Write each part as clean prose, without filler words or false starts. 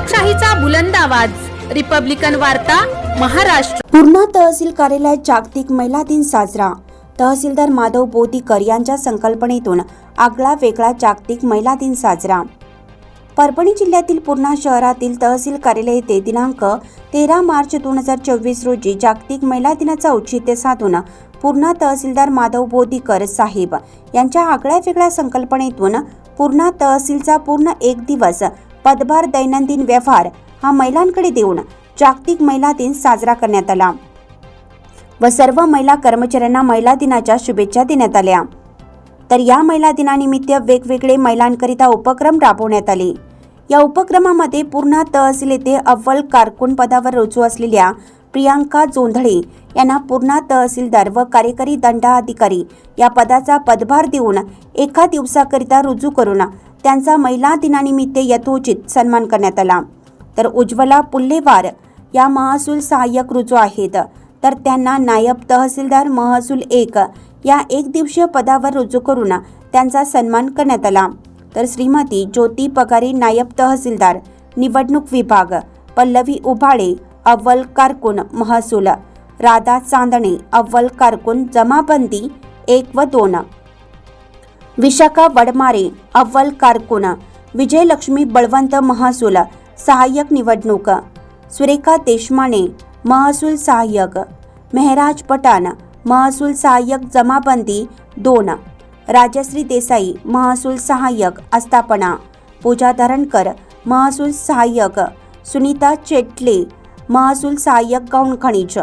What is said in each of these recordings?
लोकशाहीचा बुलंद आवाज, रिपब्लिकन वार्ता, महाराष्ट्र। पूर्णा तहसील कार्यालयात जागतिक महिला दिन साजरा। तहसीलदार माधव बोदीकर यांच्या संकल्पनेतून आगळा वेगळा जागतिक महिला दिन साजरा। परभणी जिल्ह्यातील पूर्णा शहरातील तहसील कार्यालय येथे दिनांक 13 मार्च 2024 रोजी जागतिक महिला दिनाचा औचित्य साधून पूर्णा तहसीलदार माधव बोदीकर साहेब यांच्या आगळ्या वेगळ्या संकल्पनेतून पूर्णा तहसीलचा पूर्ण एक दिवस पदभार दैनंदिन व्यवहार हा महिलांकडे देऊन जागतिक महिला दिन साजरा करण्यात आला व सर्व महिला कर्मचाऱ्यांना महिला दिनाच्या शुभेच्छा देण्यात आल्या। तर या महिला दिनानिमित्त वेगवेगळे महिलांकरिता उपक्रम राबवण्यात आले। या उपक्रमामध्ये पूर्णा तहसील येथे अव्वल कारकून पदावर रुजू असलेल्या प्रियांका जोंधळे यांना पूर्णा तहसीलदार व कार्यकारी दंडाधिकारी या पदाचा पदभार देऊन एका दिवसाकरिता रुजू करून त्यांचा महिला दिनानिमित्त यथोचित सन्मान करण्यात आला। तर उज्ज्वला पुल्लेवार या महसूल सहाय्यक रुजू आहेत, तर त्यांना नायब तहसीलदार महसूल 1 या एक दिवसीय पदावर रुजू करून त्यांचा सन्मान करण्यात आला। तर श्रीमती ज्योती पगारे नायब तहसीलदार निवडणूक विभाग, पल्लवी उभाळे अव्वल कारकून महसूल, राधा चांदणे अव्वल कारकून जमाबंदी 1 व 2, विशाखा वडमारे अव्वल कारकून, विजयलक्ष्मी बळवंत महसूल सहाय्यक निवडणूक, सुरेखा देशमाने महसूल सहाय्यक, मेहराज पठाण महसूल सहाय्यक जमाबंदी 2, राजश्री देसाई महसूल सहाय्यक आस्थापना, पूजा धरणकर महसूल सहाय्यक, सुनीता चेटले महसूल सहाय्यक गौण खनिज,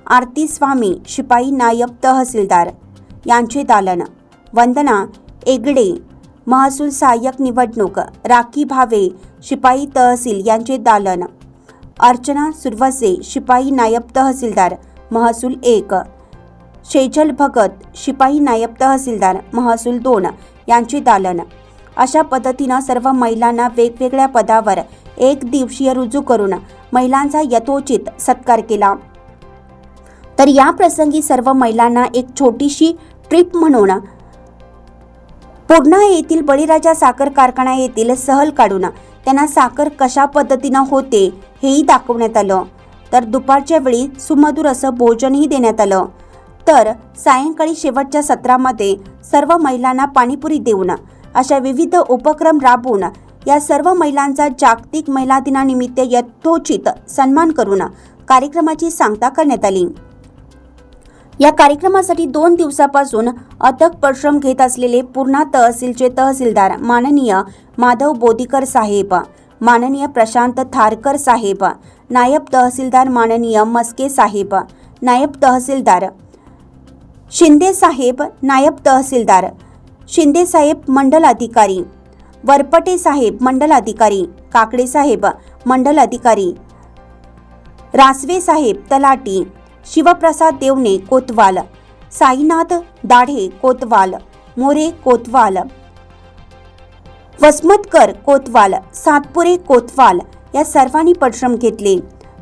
आरती स्वामी शिपाई नायब तहसीलदार यांचे दालन, वंदना एगडे महसूल सहाय्यक निवडणूक, राखी भावे शिपाई तहसील यांचे दालन, अर्चना सुरवसे शिपाई नायब तहसीलदार महसूल 1, शेजल भगत शिपाई नायब तहसीलदार महसूल 2 यांचे दालन। अशा पद्धतीनं सर्व महिलांना वेगवेगळ्या पदावर एक दिवसीय रुजू करून महिलांचा यथोचित सत्कार केला। तर या प्रसंगी सर्व महिलांना एक छोटीशी ट्रिप म्हणून पूर्णा येथील बळीराजा साखर कारखाना येथील सहल काढून त्यांना साखर कशा पद्धतीनं होते हेही दाखवण्यात आलं। तर दुपारच्या वेळी सुमधुर असं भोजनही देण्यात आलं। तर सायंकाळी शेवटच्या सत्रामध्ये सर्व महिलांना पाणीपुरी देऊन अशा विविध उपक्रम राबवून या सर्व महिलांचा जागतिक महिला दिनानिमित्त यथोचित सन्मान करून कार्यक्रमाची सांगता करण्यात आली। या कार्यक्रमासाठी 2 दिवसापासून अथक परिश्रम घेत असलेले पूर्णा तहसीलचे तहसीलदार माननीय माधव बोदीकर साहेब, माननीय प्रशांत थारकर साहेब, नायब तहसीलदार माननीय मस्के साहेब, नायब तहसीलदार शिंदे साहेब, नायब तहसीलदार शिंदे साहेब मंडल अधिकारी, वरपटे साहेब मंडल अधिकारी, काकडे साहेब मंडल अधिकारी, रासवे साहेब तलाटी, शिवप्रसाद देवणे कोतवाल, साईनाथ दाढे कोतवाल, मोरे कोतवाल, वसमतकर कोतवाल, सातपुरे कोतवाल या सर्वांनी परिश्रम घेतले।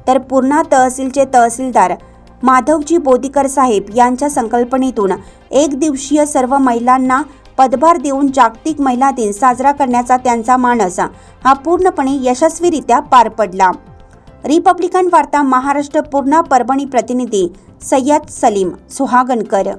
तर पूर्णा तहसीलचे तहसीलदार माधवजी बोदीकर साहेब यांच्या संकल्पनेतून एक दिवसीय सर्व महिलांना पदभार देऊन जागतिक महिला दिन साजरा करण्याचा त्यांचा मानस हा पूर्णपणे यशस्वीरित्या पार पडला। रिपब्लिकन वार्ता महाराष्ट्र पूर्णा परभणी प्रतिनिधी सय्यद सलीम सुहागनकर।